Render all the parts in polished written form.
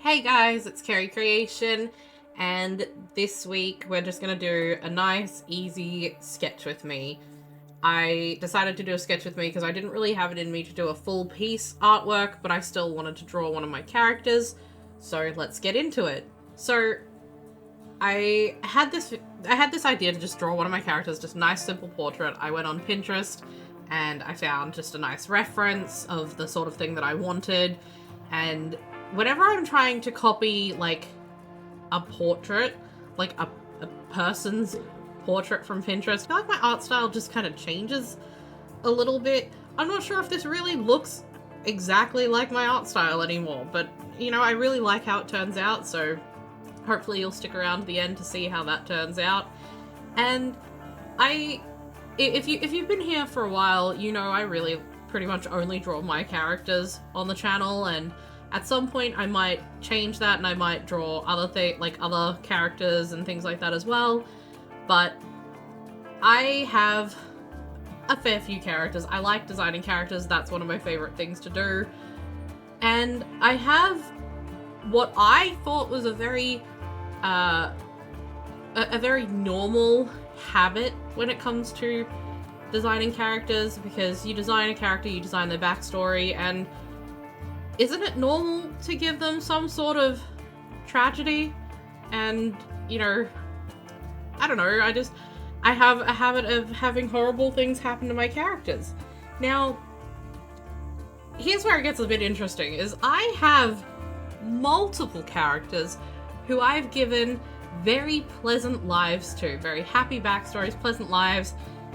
Hey guys, it's Carrie Creation, and this week we're just gonna do a nice, easy sketch with me. I decided to do a sketch with me because I didn't really have it in me to do a full piece artwork, but I still wanted to draw one of my characters, so let's get into it. So I had this idea to just draw one of my characters, just a nice simple portrait. I went on Pinterest and I found just a nice reference of the sort of thing that I wanted, and whenever I'm trying to copy, like, a portrait, like a person's portrait from Pinterest, I feel like my art style just kind of changes a little bit. I'm not sure if this really looks exactly like my art style anymore, but, you know, I really like how it turns out, so hopefully you'll stick around to the end to see how that turns out. And if you've been here for a while, you know I really pretty much only draw my characters on the channel, and at some point I might change that and I might draw other characters and things like that as well. But I have a fair few characters. I like designing characters. That's one of my favorite things to do. And I have what I thought was a very normal habit when it comes to designing characters, because you design a character, you design their backstory, and isn't it normal to give them some sort of tragedy? And, you know, I don't know, I have a habit of having horrible things happen to my characters. Now, here's where it gets a bit interesting, is I have multiple characters who I've given very pleasant lives to, very happy backstories, pleasant lives,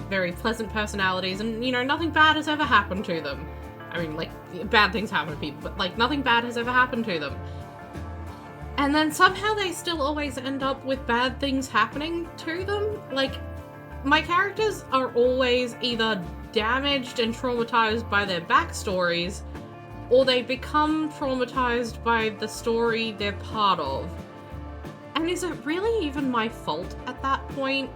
very pleasant personalities, and, you know, nothing bad has ever happened to them. I mean, like, bad things happen to people, but, like, nothing bad has ever happened to them. And then somehow they still always end up with bad things happening to them. Like, my characters are always either damaged and traumatized by their backstories, or they become traumatized by the story they're part of. And is it really even my fault at that point?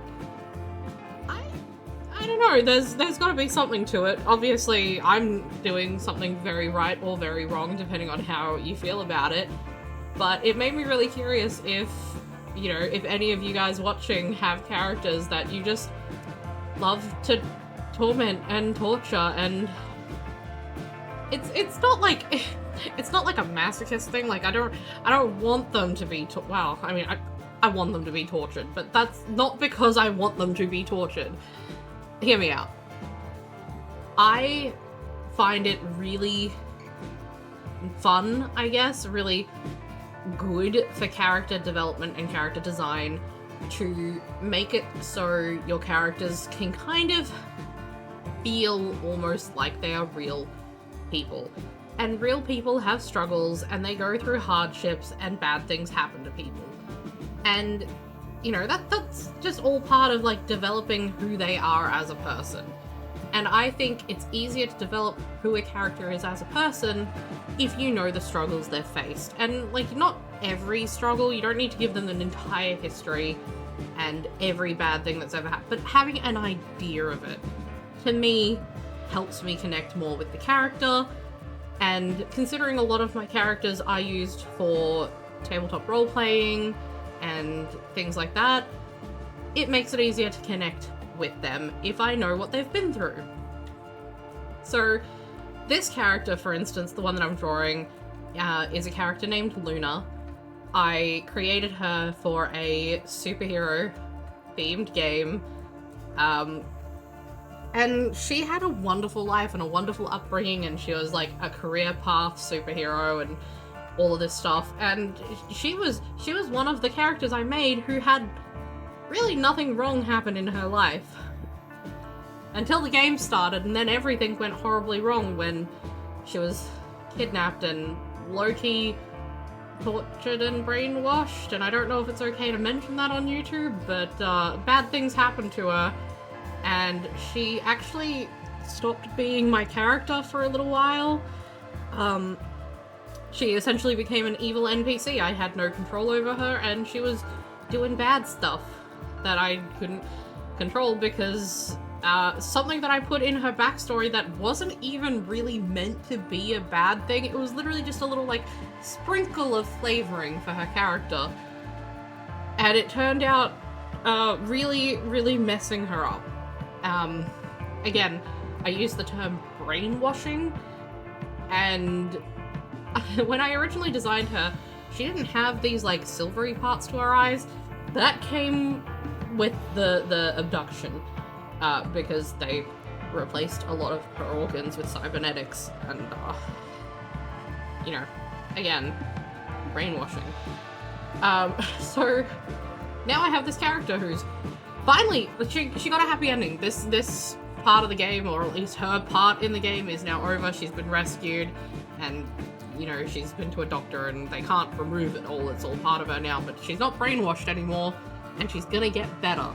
I don't know, there's gotta be something to it. Obviously, I'm doing something very right or very wrong, depending on how you feel about it. But it made me really curious if, you know, if any of you guys watching have characters that you just love to torment and torture, and it's not like it's not like a masochist thing. Like, I don't want them to be well, I mean, I want them to be tortured, but that's not because I want them to be tortured. Hear me out. I find it really fun, I guess, really good for character development and character design to make it so your characters can kind of feel almost like they are real people. And real people have struggles, and they go through hardships, and bad things happen to people. And, you know, that's just all part of, like, developing who they are as a person. And I think it's easier to develop who a character is as a person if you know the struggles they've faced. And, like, not every struggle, you don't need to give them an entire history and every bad thing that's ever happened, but having an idea of it, to me, helps me connect more with the character. And considering a lot of my characters are used for tabletop role-playing and things like that, it makes it easier to connect with them if I know what they've been through. So this character, for instance, the one that I'm drawing, is a character named Luna. I created her for a superhero themed game, and she had a wonderful life and a wonderful upbringing, and she was like a career path superhero and all of this stuff. And she was one of the characters I made who had really nothing wrong happen in her life. Until the game started, and then everything went horribly wrong when she was kidnapped and low-key tortured and brainwashed. And I don't know if it's okay to mention that on YouTube, but bad things happened to her. And she actually stopped being my character for a little while. She essentially became an evil NPC. I had no control over her, and she was doing bad stuff that I couldn't control because something that I put in her backstory that wasn't even really meant to be a bad thing. It was literally just a little, like, sprinkle of flavoring for her character. And it turned out really, really messing her up. Again, I use the term brainwashing, and when I originally designed her, she didn't have these like silvery parts to her eyes. That came with the abduction, because they replaced a lot of her organs with cybernetics, and you know, again, brainwashing. So now I have this character who's finally, she got a happy ending. This part of the game, or at least her part in the game, is now over. She's been rescued, and you know, she's been to a doctor, and they can't remove it all. It's all part of her now, but she's not brainwashed anymore, and she's gonna get better.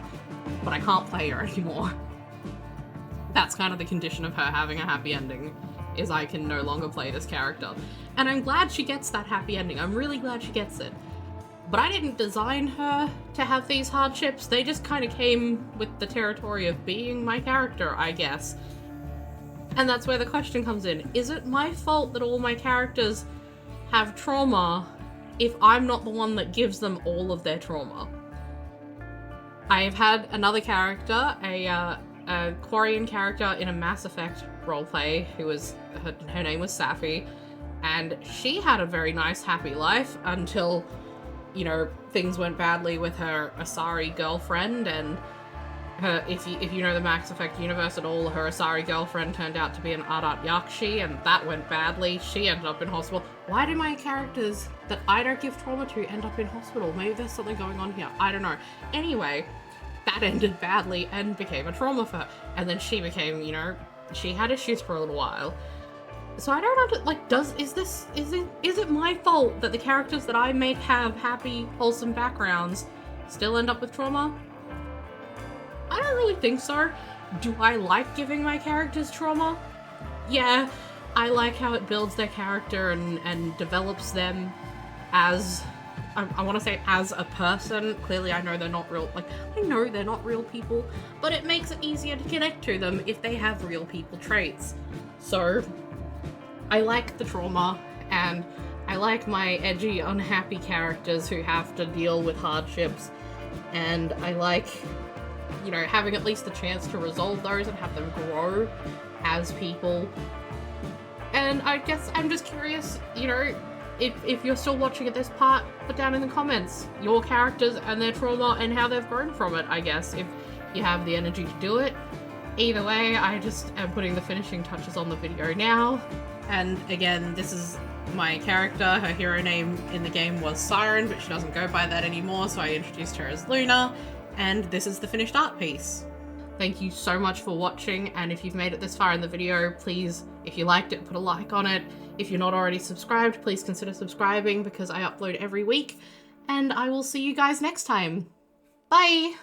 But I can't play her anymore. That's kind of the condition of her having a happy ending, is I can no longer play this character. And I'm glad she gets that happy ending. I'm really glad she gets it. But I didn't design her to have these hardships. They just kind of came with the territory of being my character, I guess. And that's where the question comes in. Is it my fault that all my characters have trauma if I'm not the one that gives them all of their trauma? I've had another character, a Quarian character in a Mass Effect roleplay, who was, her name was Safi, and she had a very nice, happy life until, you know, things went badly with her Asari girlfriend, and her, if you know the Mass Effect universe at all, her Asari girlfriend turned out to be an Ardat Yakshi, and that went badly. She ended up in hospital. Why do my characters that I don't give trauma to end up in hospital? Maybe there's something going on here. I don't know. Anyway, that ended badly and became a trauma for her. And then she became, you know, she had issues for a little while. So I don't know, like, is it my fault that the characters that I make have happy, wholesome backgrounds still end up with trauma? I don't really think so. Do I like giving my characters trauma? Yeah, I like how it builds their character and develops them as, I want to say as a person. Clearly I know they're not real, like, I know they're not real people, but it makes it easier to connect to them if they have real people traits. So I like the trauma, and I like my edgy, unhappy characters who have to deal with hardships, and I like, you know, having at least the chance to resolve those and have them grow as people. And I guess I'm just curious, you know, if you're still watching at this part, put down in the comments your characters and their trauma and how they've grown from it, I guess, if you have the energy to do it. Either way, I just am putting the finishing touches on the video now. And again, this is my character. Her hero name in the game was Siren, but she doesn't go by that anymore, so I introduced her as Luna. And this is the finished art piece. Thank you so much for watching, and if you've made it this far in the video, please, if you liked it, put a like on it. If you're not already subscribed, please consider subscribing because I upload every week, and I will see you guys next time. Bye!